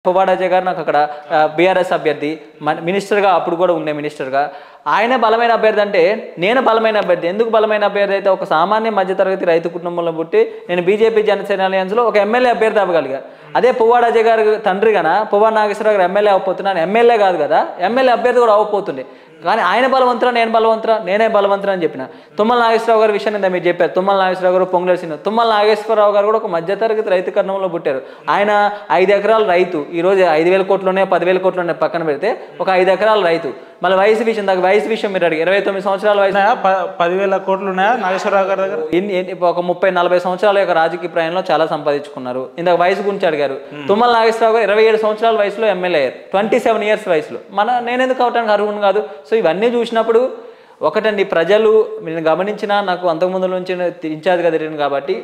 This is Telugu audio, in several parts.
పువ్వాడ అజయ్ గారు నాకు అక్కడ బీఆర్ఎస్ అభ్యర్థి మినిస్టర్గా అప్పుడు కూడా ఉండే మినిస్టర్గా ఆయన బలమైన అభ్యర్థి అంటే నేను బలమైన అభ్యర్థి. ఎందుకు బలమైన అభ్యర్థి అయితే ఒక సామాన్య మధ్యతరగతి రైతు కుటుంబంలో పుట్టి నేను బీజేపీ జనసేన అలయన్స్లో ఒక ఎమ్మెల్యే అభ్యర్థి అవ్వగలిగా. అదే పువ్వాడ అజయ్ గారు తండ్రి కన్నా పువ్వాడ నాగేశ్వరరావు గారు ఎమ్మెల్యే అవ్వబోతున్నాను, ఎమ్మెల్యే కాదు కదా, ఎమ్మెల్యే అభ్యర్థి కూడా అవ్వబోతుండే. కానీ ఆయన బలవంతురా నేను బలవంతురా నేనే బలవంతురా అని చెప్పిన. తుమ్మల నాగేశ్వరరావు గారి విషయాన్ని మీరు చెప్పారు. తుమ్మల నాగేశ్వరరావు గారు పొంగులేసిన తుమ్మల నాగేశ్వరరావు గారు కూడా ఒక మధ్యతరగతి రైతు కర్ణంలో పుట్టారు. ఆయన 5 ఎకరాల రైతు. ఈరోజు 5,000 కోట్లునే 10,000 కోట్లు పక్కన పెడితే ఒక 5 ఎకరాల రైతు. మళ్ళీ వయసు విషయం దాకా వయసు విషయం మీరు అడిగి 29 సంవత్సరాల వయసు 10,000 కోట్లు ఉన్నాయా నాగేశ్వరరావు గారి దగ్గర? ఒక 30-40 సంవత్సరాల యొక్క రాజకీయ ప్రయాణంలో చాలా సంపాదించుకున్నారు. ఇందాక వయసు గురించి అడిగారు. తుమ్మల నాగేశ్వరరావు గారు 27 సంవత్సరాల వయసులో ఎమ్మెల్యే అయ్యారు. 27 ఇయర్స్ వయసులో. నేనెందుకు అవటానికి అర్హుని కాదు? సో ఇవన్నీ చూసినప్పుడు ఒకటండి, ప్రజలు నేను గమనించినా నాకు అంతకుముందు నుంచి ఇన్ఛార్జ్గా తిరిగింది కాబట్టి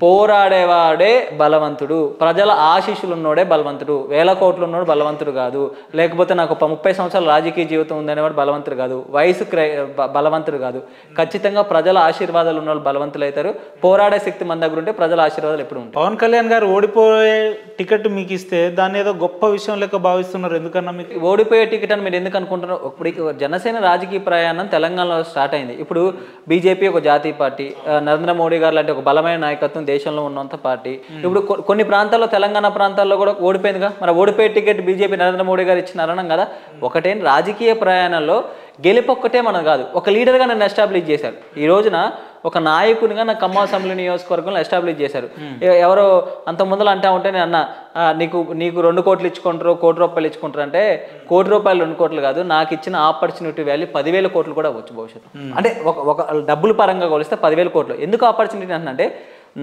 పోరాడేవాడే బలవంతుడు, ప్రజల ఆశీస్సులు ఉన్నోడే బలవంతుడు, 1000 కోట్లు ఉన్నోడు బలవంతుడు కాదు, లేకపోతే నాకు 30 సంవత్సరాల రాజకీయ జీవితం ఉందనేవాడు బలవంతుడు కాదు, వయసు బలవంతుడు కాదు. ఖచ్చితంగా ప్రజల ఆశీర్వాదాలు ఉన్నవాళ్ళు బలవంతులు అవుతారు. పోరాడే శక్తి మన దగ్గర ఉంటే ప్రజల ఆశీర్వాదాలు ఎప్పుడు ఉంటాయి. పవన్ కళ్యాణ్ గారు ఓడిపోయే టికెట్ మీకు ఇస్తే దాన్ని ఏదో గొప్ప విషయం లెక్క భావిస్తున్నారు. ఎందుకన్నా మీకు ఓడిపోయే టికెట్ అని మీరు ఎందుకు అనుకుంటున్నారు? ఇప్పుడు జనసేన రాజకీయ ప్రయాణం తెలంగాణలో స్టార్ట్ అయింది. ఇప్పుడు బీజేపీ ఒక జాతీయ పార్టీ, నరేంద్ర మోడీ గారు లాంటి ఒక బలమైన నాయకత్వం దేశంలో ఉన్నంత పార్టీ. ఇప్పుడు కొన్ని ప్రాంతాల్లో తెలంగాణ ప్రాంతాల్లో కూడా ఓడిపోయిందిగా. మరి ఓడిపోయే టికెట్ బీజేపీ నరేంద్ర మోడీ గారు ఇచ్చినారనం కదా. ఒకటేంటి, రాజకీయ ప్రయాణంలో గెలుపొక్కటే మనం కాదు, ఒక లీడర్గా నన్ను ఎస్టాబ్లిష్ చేశారు. ఈ రోజున ఒక నాయకునిగా నా ఖమ్మం అసెంబ్లీ నియోజకవర్గంలో ఎస్టాబ్లిష్ చేశారు. ఎవరో అంత ముందర అంటా ఉంటే నేను అన్న నీకు 2 కోట్లు ఇచ్చుకుంటారు, 1 కోటి రూపాయలు ఇచ్చుకుంటారు అంటే, 1 కోటి రూపాయలు 2 కోట్లు కాదు, నాకు ఇచ్చిన ఆపర్చునిటీ వాల్యూ 10,000 కోట్లు కూడా అవ్వచ్చు భవిష్యత్తు. అంటే ఒక డబ్బుల పరంగా కొలిస్తే 10,000 కోట్లు. ఎందుకు ఆపర్చునిటీ అంటే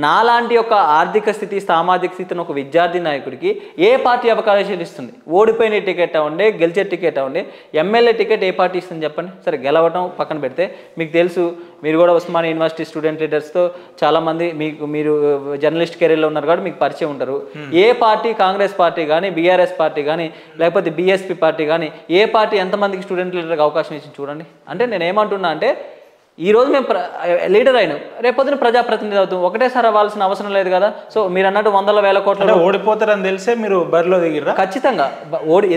నాలాంటి ఒక ఆర్థిక స్థితి సామాజిక స్థితిని ఒక విద్యార్థి నాయకుడికి ఏ పార్టీ అవకాశాలు ఇస్తుంది? ఓడిపోయిన టికెట్ అవ్వండి, గెలిచే టికెట్ అవ్వండి, ఎమ్మెల్యే టికెట్ ఏ పార్టీ ఇస్తుంది చెప్పండి? సరే, గెలవటం పక్కన పెడితే మీకు తెలుసు, మీరు కూడా ఉస్మానియా యూనివర్సిటీ స్టూడెంట్ లీడర్స్తో చాలామంది మీరు జర్నలిస్ట్ కెరీర్లో ఉన్నారు కాబట్టి మీకు పరిచయం ఉంటారు. ఏ పార్టీ, కాంగ్రెస్ పార్టీ కానీ, బీఆర్ఎస్ పార్టీ కానీ, లేకపోతే బీఎస్పీ పార్టీ కానీ, ఏ పార్టీ ఎంతమందికి స్టూడెంట్ లీడర్కి అవకాశం ఇచ్చింది చూడండి. అంటే నేను ఏమంటున్నా అంటే, ఈరోజు మేము లీడర్ అయినాం, రేపొద్దున ప్రజాప్రతినిధి అవుతాం. ఒకటేసారి అవ్వాల్సిన అవసరం లేదు కదా. సో మీరు అన్నట్టు 100,000 కోట్ల ఓడిపోతారని తెలిసే మీరు బరిలో దిగిరా? ఖచ్చితంగా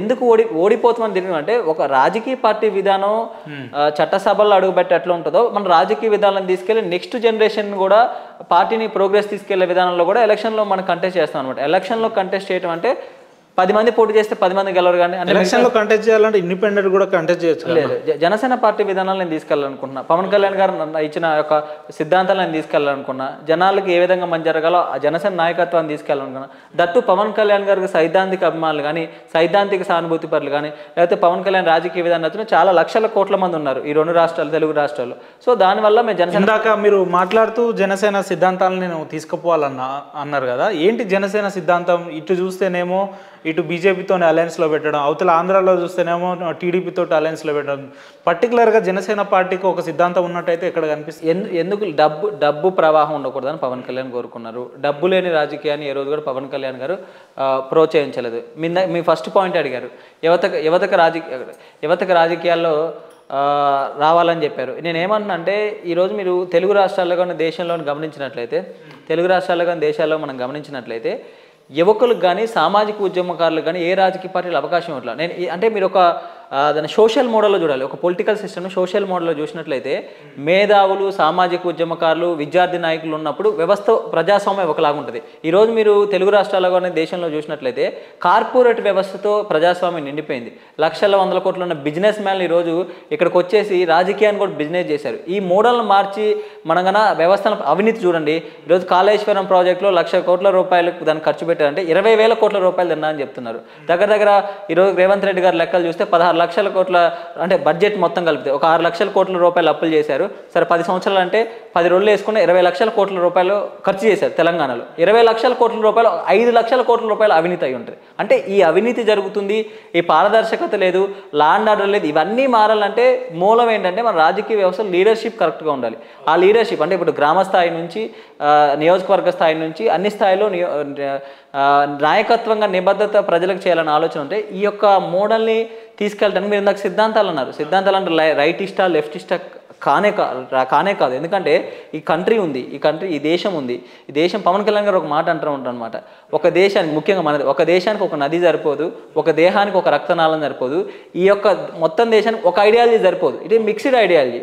ఎందుకు ఓడిపోతామని తెలియదంటే, ఒక రాజకీయ పార్టీ విధానం చట్టసభల్లో అడుగుపెట్టి ఎట్లా ఉంటుందో మన రాజకీయ విధానాలను తీసుకెళ్లి నెక్స్ట్ జనరేషన్ కూడా పార్టీని ప్రోగ్రెస్ తీసుకెళ్లే విధానంలో కూడా ఎలక్షన్లో మనం కంటెస్ట్ చేస్తాం అనమాట. ఎలక్షన్లో కంటెస్ట్ చేయడం అంటే 10 మంది పోటీ చేస్తే 10 మంది గెలవరు. కానీ ఎలక్షన్లో కంటెస్ట్ చేయాలంటే ఇండిపెండెంట్ కూడా కంటెస్ట్ చేయొచ్చు. లేదు, జనసేన పార్టీ విధానాలు నేను తీసుకెళ్ళాలనుకుంటున్నా. పవన్ కళ్యాణ్ గారు ఇచ్చిన యొక్క సిద్ధాంతాలు నేను తీసుకెళ్ళాలనుకున్నా. జనాలకు ఏ విధంగా మంచి జరగాలో ఆ జనసేన నాయకత్వాన్ని తీసుకెళ్ళాలనుకున్నా. దట్టు పవన్ కళ్యాణ్ గారికి సైద్ధాంతిక అభిమానులు కానీ, సైద్ధాంతిక సానుభూతి పరులు కానీ, లేకపోతే పవన్ కళ్యాణ్ రాజకీయ విధానం చాలా లక్షల కోట్ల మంది ఉన్నారు ఈ 2 రాష్ట్రాలు, తెలుగు రాష్ట్రాల్లో. సో దానివల్ల మేము జనసేన దాకా మీరు మాట్లాడుతూ జనసేన సిద్ధాంతాలను నేను తీసుకుపోవాలన్నారు కదా. ఏంటి జనసేన సిద్ధాంతం? ఇటు చూస్తేనేమో ఇటు బీజేపీతో అలయన్స్లో పెట్టడం, అవతల ఆంధ్రాలో చూస్తేనేమో టీడీపీతో అలయన్స్లో పెట్టడం. పర్టికులర్గా జనసేన పార్టీకి ఒక సిద్ధాంతం ఉన్నట్టయితే ఎక్కడ కనిపిస్తుంది? ఎందుకు డబ్బు ప్రవాహం ఉండకూడదని పవన్ కళ్యాణ్ కోరుకున్నారు. డబ్బు లేని రాజకీయాన్ని ఏ రోజు కూడా పవన్ కళ్యాణ్ గారు ప్రోత్సహించలేదు. మీ ఫస్ట్ పాయింట్ అడిగారు, యువతకు రాజకీయాల్లో రావాలని చెప్పారు. నేనేమంటున్నా అంటే, ఈరోజు మీరు తెలుగు రాష్ట్రాల్లో కానీ దేశంలో గమనించినట్లయితే, దేశాల్లో మనం గమనించినట్లయితే యువకులకు కానీ సామాజిక ఉద్యమకారులకు కానీ ఏ రాజకీయ పార్టీలు అవకాశం ఇవ్వట్లేదు. అంటే మీరు ఒక దాన్ని సోషల్ మోడల్లో చూడాలి. ఒక పొలిటికల్ సిస్టమ్ను సోషల్ మోడల్లో చూసినట్లయితే మేధావులు, సామాజిక ఉద్యమకారులు, విద్యార్థి నాయకులు ఉన్నప్పుడు వ్యవస్థ ప్రజాస్వామ్యం ఒకలాగా ఉంటుంది. ఈరోజు మీరు తెలుగు రాష్ట్రాల్లో కానీ దేశంలో చూసినట్లయితే కార్పొరేట్ వ్యవస్థతో ప్రజాస్వామ్యం నిండిపోయింది. లక్షల 100 కోట్లు ఉన్న బిజినెస్ మ్యాన్లు ఈరోజు ఇక్కడికి వచ్చేసి రాజకీయాన్ని కూడా బిజినెస్ చేశారు. ఈ మోడల్ని మార్చి మనం కన్నా వ్యవస్థను అవినీతి చూడండి. ఈరోజు కాళేశ్వరం ప్రాజెక్టులో 1,00,000 కోట్ల రూపాయలకు దాన్ని ఖర్చు పెట్టారంటే 20,000 కోట్ల రూపాయలు తిన్నా అని చెప్తున్నారు. దగ్గర ఈరోజు రేవంత్ రెడ్డి గారు లెక్కలు చూస్తే 16 లక్షల కోట్ల అంటే బడ్జెట్ మొత్తం కలిపితే ఒక 6 లక్షల కోట్ల రూపాయలు అప్పులు చేశారు. సరే 10 సంవత్సరాలు అంటే 10 రోజులు వేసుకుని 20 లక్షల కోట్ల రూపాయలు ఖర్చు చేశారు తెలంగాణలో. 20 లక్షల కోట్ల రూపాయలు 5 లక్షల కోట్ల రూపాయలు అవినీతి అయి ఉంటుంది. అంటే ఈ అవినీతి జరుగుతుంది, ఈ పారదర్శకత లేదు, లా అండ్ ఆర్డర్ లేదు. ఇవన్నీ మారాలంటే మూలం ఏంటంటే మన రాజకీయ వ్యవస్థ లీడర్షిప్ కరెక్ట్గా ఉండాలి. ఆ లీడర్షిప్ అంటే ఇప్పుడు గ్రామ స్థాయి నుంచి నియోజకవర్గ స్థాయి నుంచి అన్ని స్థాయిలో నాయకత్వంగా నిబద్ధత ప్రజలకు చేయాలని ఆలోచన ఉంటే ఈ యొక్క మోడల్ని తీసుకెళ్ళడానికి మీరు నాకు సిద్ధాంతాలు అన్నారు. సిద్ధాంతాలు అంటే రైటిస్టా లెఫ్టిస్టా కానే కాదు. ఎందుకంటే ఈ కంట్రీ ఉంది, ఈ దేశం ఉంది. ఈ దేశం పవన్ కళ్యాణ్ గారు ఒక మాట అంటూ ఉంటారు అనమాట, ఒక దేశానికి, ముఖ్యంగా మనది, ఒక దేశానికి ఒక నది సరిపోదు, ఒక దేహానికి ఒక రక్తనాళం సరిపోదు, ఈ యొక్క మొత్తం దేశానికి ఒక ఐడియాలజీ సరిపోదు. ఇది మిక్స్డ్ ఐడియాలజీ.